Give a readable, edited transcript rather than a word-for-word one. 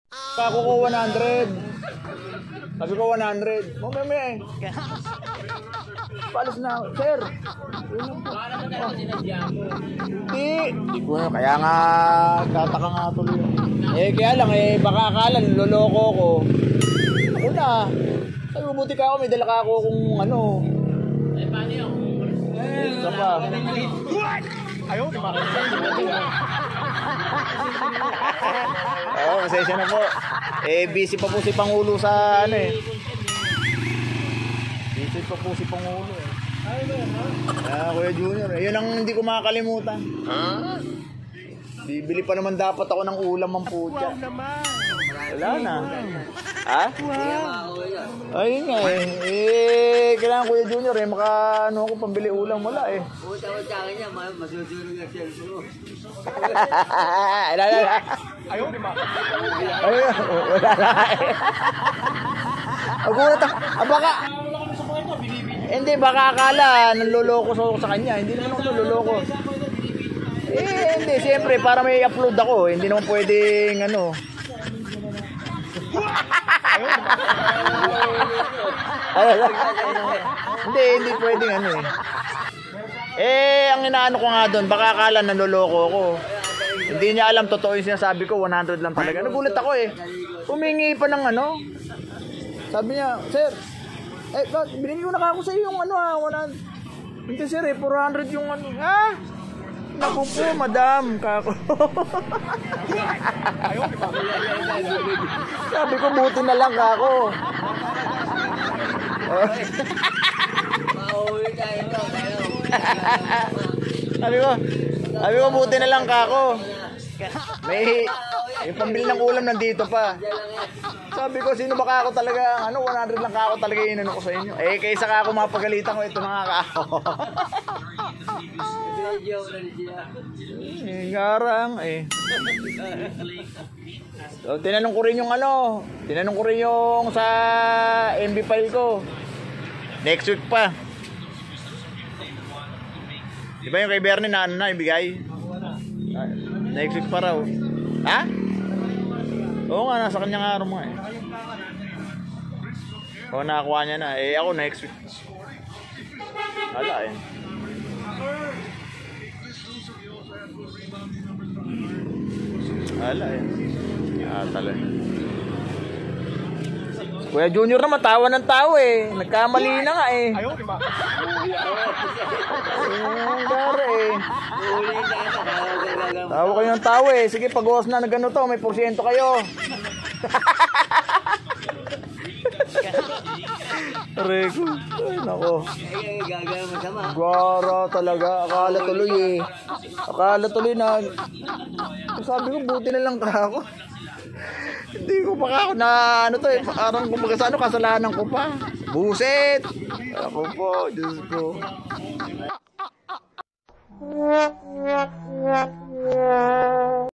Ako ko 100. Sabi ko 100. Mamaya palis na, sir. Hindi ko na. Kaya nga, tataka nga tuloy. Kaya lang, baka akala, niloloko ko. Ako na. Sabi ko, buti ka ako, may dala ka ako kung ano. Paano yun? Isa pa. Ayaw, pasensya na po. Busy pa po si Pangulo sa ano Busy pa po si Pangulo Kuya Junior, yun ang hindi ko makakalimutan. Bibili pa naman dapat ako ng ulam ang puta. Wala na. Ha? Ayun nga kailangan Kuya Junior ano ako pambili ulam, wala Utang-utangin niya, masusunod ang cellphone mo. Ayaw, di ba? Ayun, wala na Agulat baka hindi, baka akala nanloloko sa kanya. Hindi naman ako nanloloko. Hindi, siyempre para may upload ako, hindi naman pwedeng ano. Hindi pwedeng ano ang inaano ko nga doon, baka akala nanloloko ako. Hindi niya alam totoo yung sinasabi ko, 100 lang talaga. Nagulat ako Humingi pa ng ano. Sabi niya, sir, binigay ko na ako sa iyo yung ano 100. Hindi sir 400 yung ano. Naku po, madam, kako. Sabi ko, buti na lang kako. Sabi ko, buti na lang kako. May pambili ng ulam nandito pa. Sabi ko, sino ba ako talaga, 100 lang ako talaga inano ko sa inyo. Kaysa ka ako mapagalitan ko, ito na nga ako. Garang So, tinanong ko rin yung sa MB file ko. Next week pa. Di ba yung kay Bernie na ibigay? Next week pa raw. Ha? Oo nga, nasa kanyang araw mo nakakuha niya na. Ako next week. Wala Wala talaga. Kuya Junior naman, tawa ng tawa nagkamali na nga Ayaw, di ba? Tawa kayo ng tawa Sige, pag-uwas na nagano to, may porsyento kayo. Rego. Nako. Gara talaga. Akala tuloy na. Sabi ko, buti na lang ako. Hindi ko pa ako na parang kumbaga sa kasalanan ko pa. Buset. Ako po, Diyos ko.